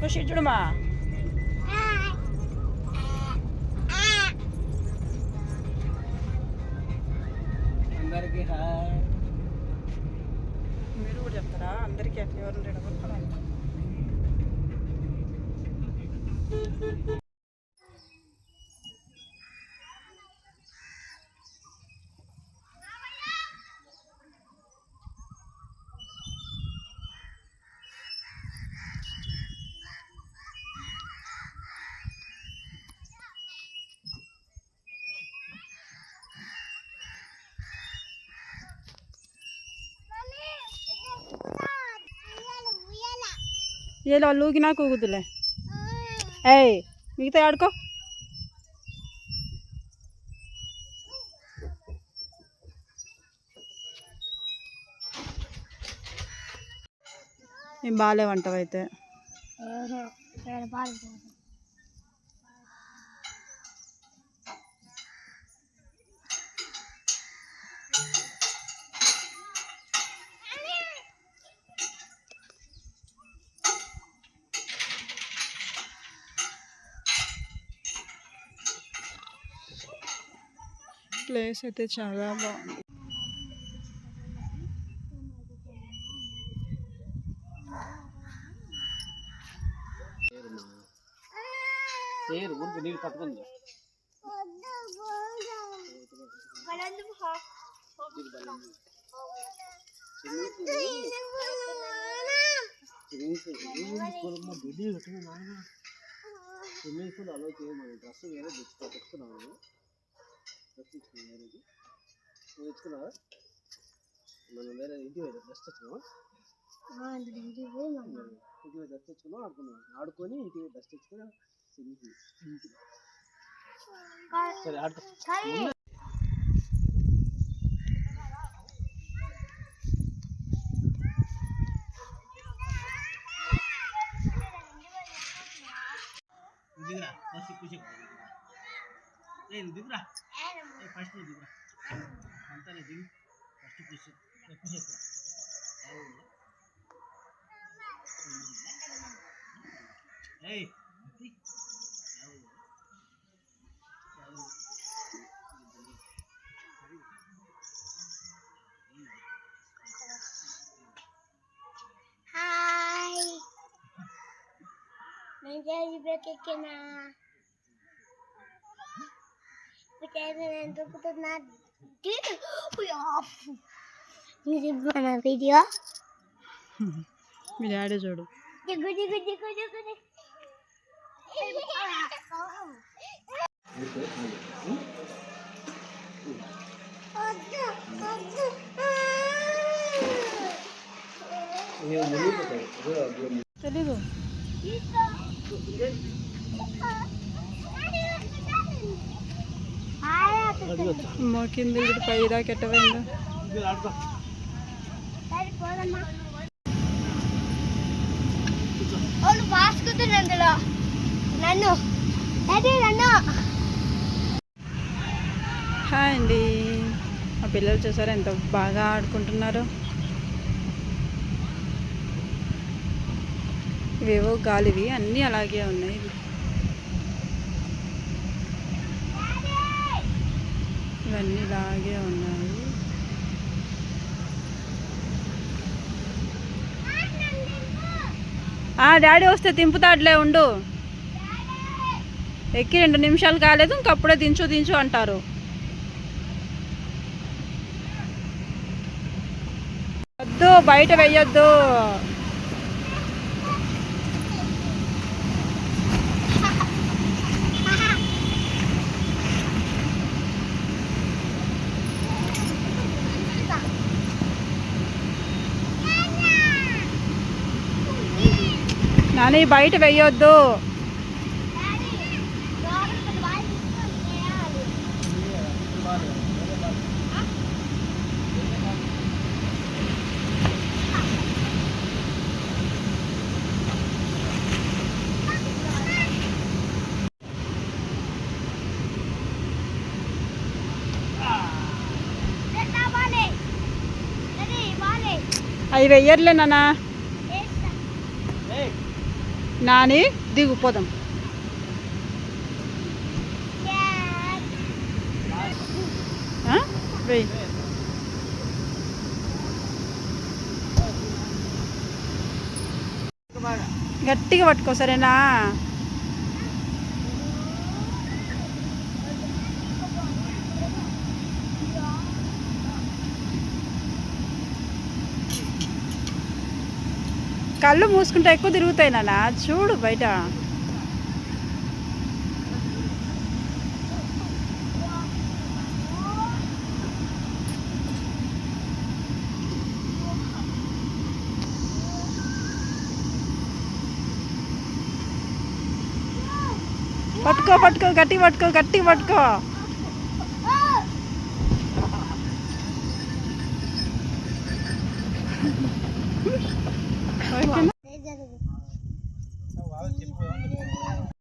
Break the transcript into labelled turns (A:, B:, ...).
A: ఖుషి చూడమా.
B: అందరికీ హాయ్.
A: మీరు కూడా చెప్తారా అందరికీ? అట్లా ఎవరు లేడు. ఏలో లూకి నాకు ఊగుతులే. ఏయ్ మిగతా ఆడుకో. ఏం బాగాలేవంటావైతే? ప్లేస్ అయితే చాలా బాగుంది.
B: ఊరికి నీళ్ళు పట్టుకుంది. స్విమ్మింగ్ పూల్ అలో చేయమని డ్రెస్ వేరే తెచ్చుకున్నాను. డ్రెస్ తెచ్చుకున్నాను. నువ్వు తెచ్చుకున్నావా? మనం వేరే ఇంటికి పోయి డ్రెస్ తెచ్చుకున్నావా? ఇంటికి పోయి డ్రెస్ తెచ్చుకున్నావు, ఆడుకున్నావు. ఆడుకొని ఇంటికి డ్రెస్ తెచ్చుకుని స్విమ్మింగ్ పూల్. సరే ఆడుకో. దిగురా ఫస్ట్ ఖుషి. దిగురా ఫస్ట్ దిగురా అంతా దిగు. ఫస్ట్ ఖుషి ఖుషి ఎక్కువ.
C: ఎక్కినా వీడియో
A: మీ డాడీ చూడు. తెలీదు మా కింద పైరా కెట్టపోయిందా. హాయ్ అండి. మా పిల్లలు చూసారా ఎంత బాగా ఆడుకుంటున్నారు. ఇవేవో గాలివి అన్నీ అలాగే ఉన్నాయి. ఇవన్నీ ఇలాగే ఉన్నాయి. డాడీ వస్తే దింపుతాడులే ఉండు. ఎక్కి 2 నిమిషాలు కాలేదు ఇంకప్పుడే దించు దించు అంటారు. వద్దు బయట వెయ్యొద్దు. నాని బయట వెయ్యొద్దు. అవి వెయ్యర్లే నాన్న. నాని దిగు పోదాం. ఆ? వెయ్యి. గట్టిగా పట్టుకో సరేనా. కళ్ళు మూసుకుంటే ఎక్కువ తిరుగుతాయి నాన్న, చూడు బయట. పట్టుకో పట్టుకో, గట్టిగా పట్టుకో, గట్టిగా పట్టుకో.